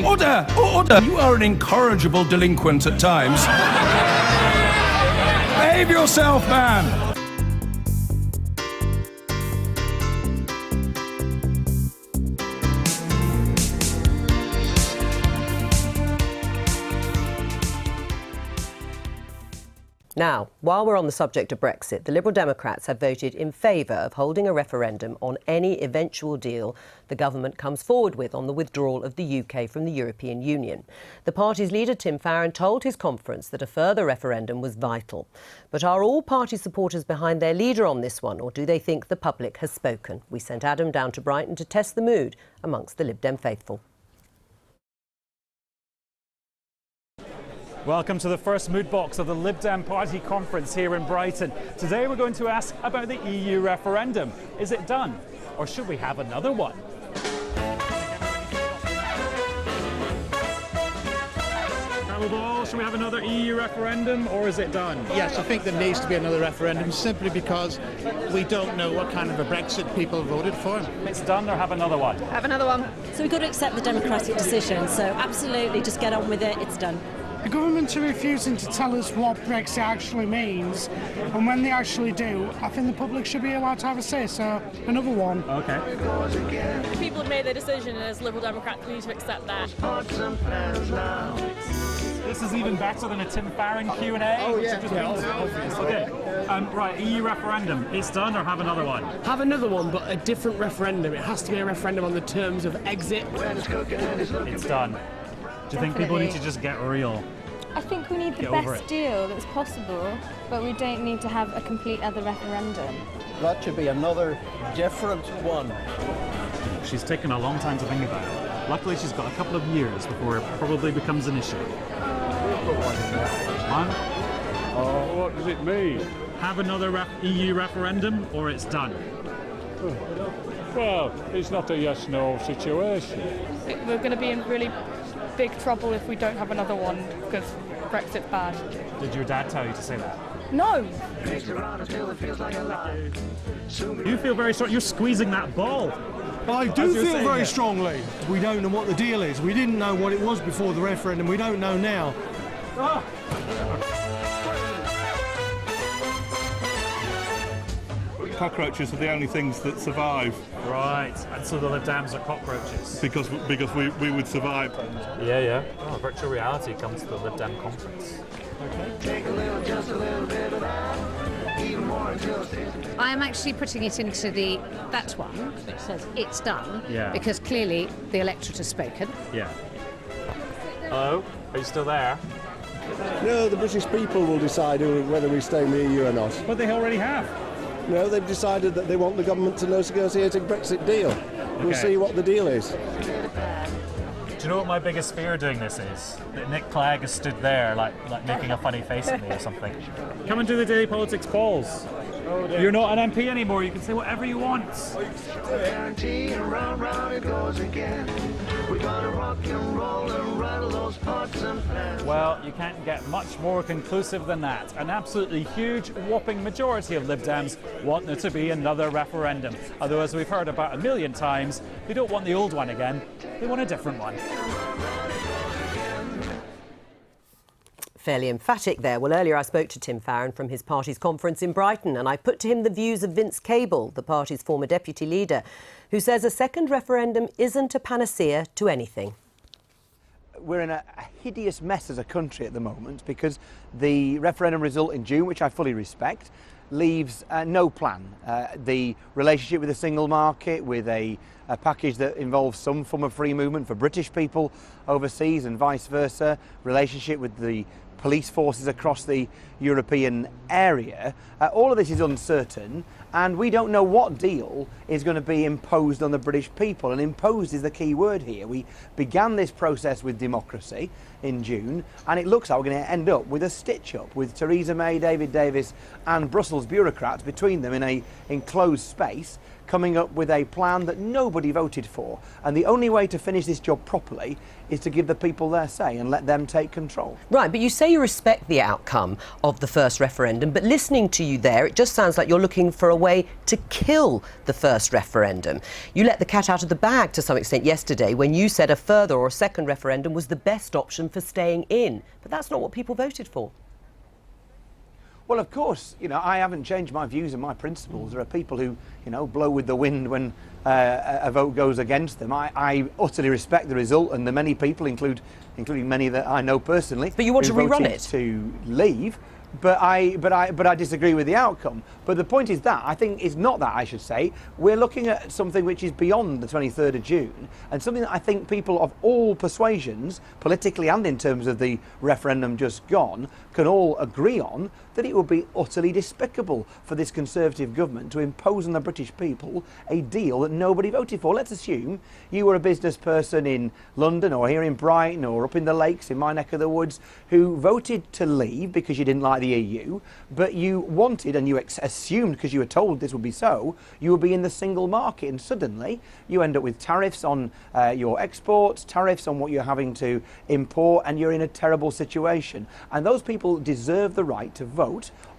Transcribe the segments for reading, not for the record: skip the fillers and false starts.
Order! Order! You are an incorrigible delinquent at times. Behave yourself, man! Now, while we're on the subject of Brexit, the Liberal Democrats have voted in favour of holding a referendum on any eventual deal the government comes forward with on the withdrawal of the UK from the European Union. The party's leader, Tim Farron, told his conference that a further referendum was vital. But are all party supporters behind their leader on this one, or do they think the public has spoken? We sent Adam down to Brighton to test the mood amongst the Lib Dem faithful. Welcome to the first mood box of the LibDem Party Conference here in Brighton. Today we're going to ask about the EU referendum. Is it done? Or should we have another one? Should we have another EU referendum, or is it done? Yes, I think there needs to be another referendum simply because we don't know what kind of a Brexit people voted for. It's done, or have another one? Have another one. So we've got to accept the democratic decision, so absolutely just get on with it, it's done. The government are refusing to tell us what Brexit actually means, and when they actually do, I think the public should be allowed to have a say, so another one. Okay. The people have made their decision, and as Liberal Democrats, we need to accept that. This is even better than a Tim Farron Q&A. Oh, yeah. Obvious. Okay. Right, EU referendum. It's done, or have another one? Have another one, but a different referendum. It has to be a referendum on the terms of exit. It's done. Do you think people need to just get real? I think we need the best deal that's possible, but we don't need to have a complete other referendum. That should be another different one. She's taken a long time to think about it. Luckily, she's got a couple of years before it probably becomes an issue. What does it mean? Have another EU referendum, or it's done? Well, it's not a yes-no situation. We're going to be in really big trouble if we don't have another one, because Brexit's bad. Did your dad tell you to say that? No! You feel very strong. You're squeezing that ball. I do feel very strongly. We don't know what the deal is. We didn't know what it was before the referendum. We don't know now. Cockroaches are the only things that survive. Right, and so the Lib Dems are cockroaches. Because we would survive. Yeah. Oh, virtual reality comes to the LibDem Conference. I am actually putting it into that one, which says it's done, Yeah. because clearly the electorate has spoken. Yeah. Hello? Are you still there? No, the British people will decide whether we stay in the EU or not. But they already have. No, they've decided that they want the government to negotiate a Brexit deal. We'll see what the deal is. Do you know what my biggest fear doing this is? That Nick Clegg has stood there, like making a funny face at me or something. Come and do the Daily Politics polls. You're not an MP anymore. You can say whatever you want. Well, you can't get much more conclusive than that. An absolutely huge, whopping majority of Lib Dems want there to be another referendum. Although, as we've heard about a million times, they don't want the old one again. They want a different one. Fairly emphatic there. Well, earlier I spoke to Tim Farron from his party's conference in Brighton, and I put to him the views of Vince Cable, the party's former deputy leader, who says a second referendum isn't a panacea to anything. We're in a hideous mess as a country at the moment because the referendum result in June, which I fully respect, leaves no plan. The relationship with the single market, with a package that involves some form of free movement for British people overseas and vice versa, relationship with the police forces across the European area. All of this is uncertain, and we don't know what deal is going to be imposed on the British people, and imposed is the key word here. We began this process with democracy in June, and it looks like we're going to end up with a stitch-up with Theresa May, David Davis and Brussels bureaucrats between them in a enclosed space, coming up with a plan that nobody voted for. And the only way to finish this job properly is to give the people their say and let them take control. Right, but you say you respect the outcome of the first referendum, but listening to you there, it just sounds like you're looking for a way to kill the first referendum. You let the cat out of the bag to some extent yesterday when you said a further or a second referendum was the best option for staying in. But that's not what people voted for. Well, of course, I haven't changed my views and my principles. There are people who, blow with the wind when a vote goes against them. I utterly respect the result, and the many people, including many that I know personally, but you want to rerun it to leave. But I disagree with the outcome. But the point is that, I think it's not that, I should say. We're looking at something which is beyond the 23rd of June, and something that I think people of all persuasions, politically and in terms of the referendum just gone, can all agree on, that it would be utterly despicable for this Conservative government to impose on the British people a deal that nobody voted for. Let's assume you were a business person in London or here in Brighton or up in the Lakes in my neck of the woods who voted to leave because you didn't like the EU, but you wanted, and you assumed because you were told this would be so, you would be in the single market, and suddenly you end up with tariffs on your exports, tariffs on what you're having to import, and you're in a terrible situation. And those people deserve the right to vote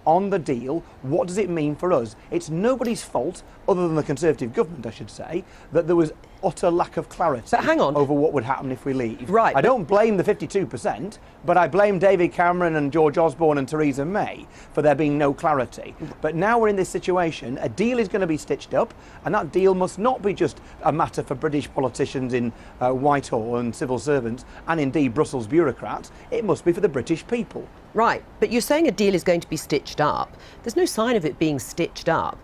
on the deal. What does it mean for us? It's nobody's fault, other than the Conservative government, I should say, that there was utter lack of clarity over what would happen if we leave. Right. I don't blame the 52%, but I blame David Cameron and George Osborne and Theresa May for there being no clarity. But now we're in this situation, a deal is going to be stitched up, and that deal must not be just a matter for British politicians in Whitehall and civil servants, and indeed Brussels bureaucrats. It must be for the British people. Right, but you're saying a deal is going to be stitched up. There's no sign of it being stitched up.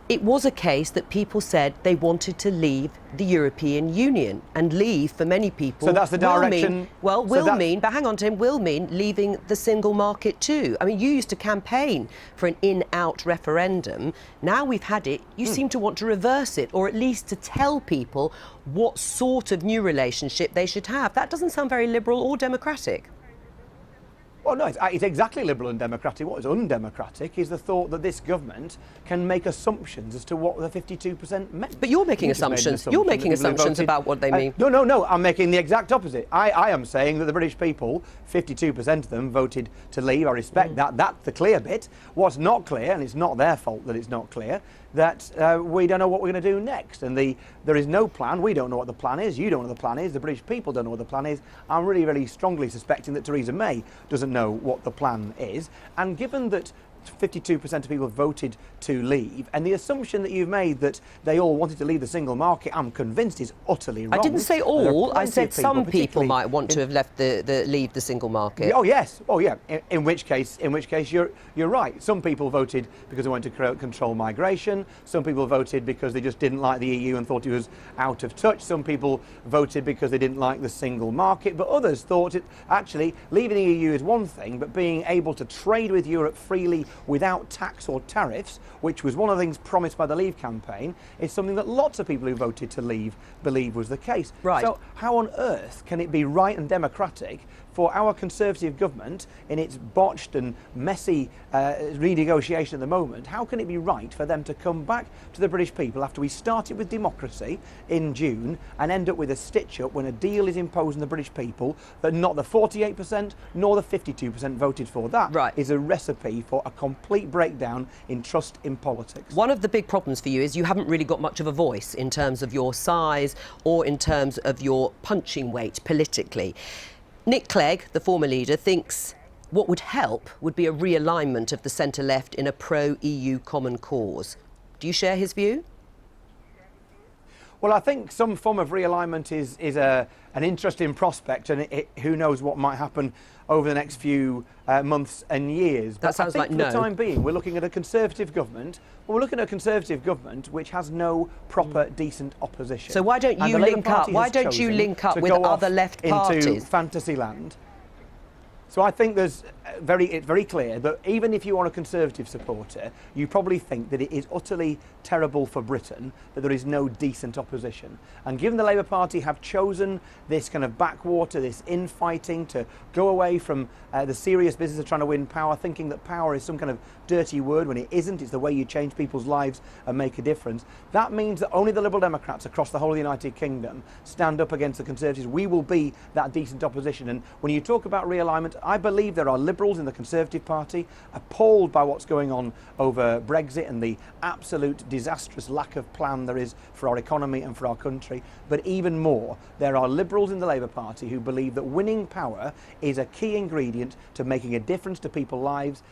It was a case that people said they wanted to leave the European Union, and leave for many people. So that's the direction. But hang on, Tim, will mean leaving the single market too. I mean, you used to campaign for an in-out referendum. Now we've had it, you seem to want to reverse it, or at least to tell people what sort of new relationship they should have. That doesn't sound very liberal or democratic. Well, no, it's exactly liberal and democratic. What is undemocratic is the thought that this government can make assumptions as to what the 52% meant. But you're making assumptions. You're making assumptions about what they mean. No. I'm making the exact opposite. I am saying that the British people, 52% of them, voted to leave. I respect that. That's the clear bit. What's not clear, and it's not their fault that it's not clear, that we don't know what we're going to do next. And there is no plan. We don't know what the plan is. You don't know what the plan is. The British people don't know what the plan is. I'm really, really strongly suspecting that Theresa May doesn't know what the plan is. And given that 52% of people voted to leave, and the assumption that you've made that they all wanted to leave the single market, I'm convinced is utterly wrong. I didn't say all. I said some people might want to have left leave the single market. Oh yes. Oh yeah. In which case you're right. Some people voted because they wanted to control migration. Some people voted because they just didn't like the EU and thought it was out of touch. Some people voted because they didn't like the single market. But others thought actually leaving the EU is one thing, but being able to trade with Europe freely without tax or tariffs, which was one of the things promised by the Leave campaign, is something that lots of people who voted to leave believe was the case. Right. So how on earth can it be right and democratic for our Conservative government, in its botched and messy renegotiation at the moment, how can it be right for them to come back to the British people after we started with democracy in June and end up with a stitch-up when a deal is imposed on the British people that not the 48% nor the 52% voted for? That is a recipe for a complete breakdown in trust in politics. One of the big problems for you is you haven't really got much of a voice in terms of your size or in terms of your punching weight politically. Nick Clegg, the former leader, thinks what would help would be a realignment of the centre-left in a pro-EU common cause. Do you share his view? Well, I think some form of realignment is an interesting prospect, and who knows what might happen over the next few months and years. That sounds like no. For the time being, we're looking at a Conservative government. Well, we're looking at a Conservative government which has no proper, decent opposition. So why don't you link up? Why don't you link up with other left parties? Into fantasy land. So I think it's very clear that even if you are a Conservative supporter, you probably think that it is utterly terrible for Britain that there is no decent opposition. And given the Labour Party have chosen this kind of backwater, this infighting, to go away from the serious business of trying to win power, thinking that power is some kind of dirty word when it isn't, it's the way you change people's lives and make a difference, that means that only the Liberal Democrats across the whole of the United Kingdom stand up against the Conservatives. We will be that decent opposition. And when you talk about realignment, I believe there are Liberals in the Conservative Party appalled by what's going on over Brexit and the absolute disastrous lack of plan there is for our economy and for our country. But even more, there are Liberals in the Labour Party who believe that winning power is a key ingredient to making a difference to people's lives,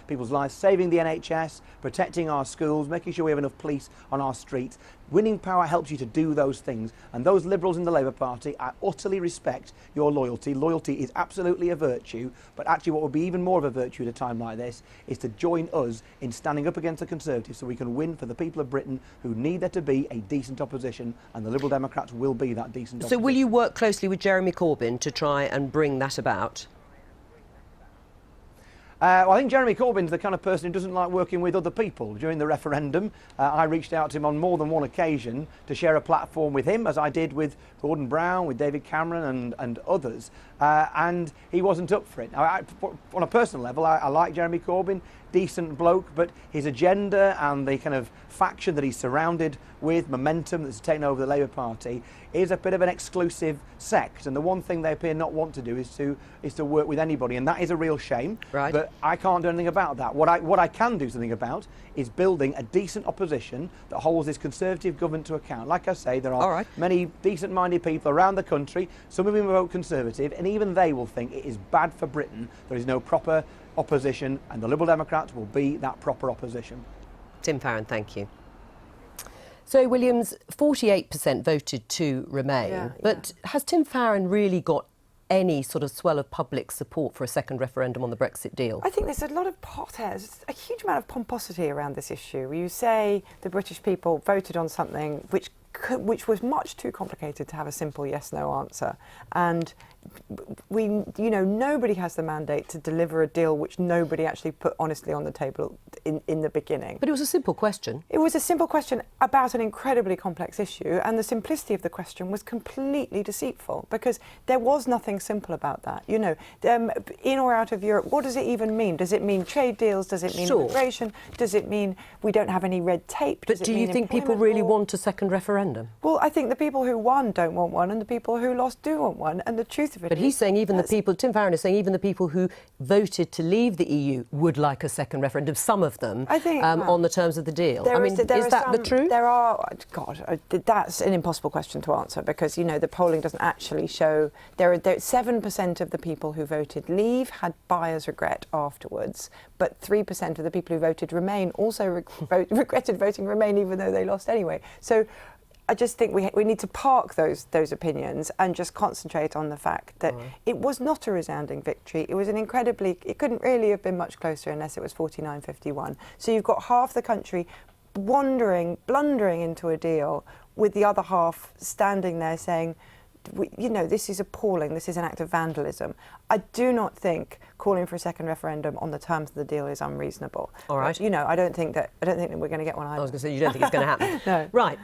saving the NHS, protecting our schools, making sure we have enough police on our streets. Winning power helps you to do those things, and those Liberals in the Labour Party, I utterly respect your loyalty. Loyalty is absolutely a virtue, but actually what would be even more of a virtue at a time like this is to join us in standing up against the Conservatives so we can win for the people of Britain who need there to be a decent opposition, and the Liberal Democrats will be that decent opposition. So will you work closely with Jeremy Corbyn to try and bring that about? Well, I think Jeremy Corbyn's the kind of person who doesn't like working with other people. During the referendum, I reached out to him on more than one occasion to share a platform with him, as I did with Gordon Brown, with David Cameron and others, and he wasn't up for it. Now, on a personal level, I like Jeremy Corbyn, decent bloke, but his agenda and the kind of faction that he's surrounded with, momentum that's taken over the Labour Party, is a bit of an exclusive sect, and the one thing they appear not want to do is to work with anybody, and that is a real shame. Right. But I can't do anything about that. What I can do something about is building a decent opposition that holds this Conservative government to account. Like I say, there are many decent-minded people around the country, some of them vote Conservative, and even they will think it is bad for Britain there is no proper opposition, and the Liberal Democrats will be that proper opposition. Tim Farron, thank you. So, Williams, 48% voted to remain, but has Tim Farron really got any sort of swell of public support for a second referendum on the Brexit deal? I think there's a lot of there's a huge amount of pomposity around this issue. You say the British people voted on something which was much too complicated to have a simple yes/no answer, and nobody has the mandate to deliver a deal which nobody actually put honestly on the table in the beginning. But it was a simple question. It was a simple question about an incredibly complex issue, and the simplicity of the question was completely deceitful because there was nothing simple about that. In or out of Europe, what does it even mean? Does it mean trade deals? Does it mean immigration? Does it mean we don't have any red tape? But do you think people really want a second referendum? Well, I think the people who won don't want one, and the people who lost do want one, and the truth of it But he's saying even the people, Tim Farron is saying even the people who voted to leave the EU would like a second referendum, some of them, I think, on the terms of the deal. Is that the truth? There are, that's an impossible question to answer because, the polling doesn't actually show. There 7% of the people who voted leave had buyer's regret afterwards, but 3% of the people who voted remain also regretted voting remain even though they lost anyway. So I just think we need to park those opinions and just concentrate on the fact that it was not a resounding victory. It was it couldn't really have been much closer unless it was 49-51. So you've got half the country blundering into a deal with the other half standing there saying, this is appalling, this is an act of vandalism. I do not think calling for a second referendum on the terms of the deal is unreasonable. All right. But, I don't think that we're going to get one either. I was going to say, you don't think it's going to happen? No. Right.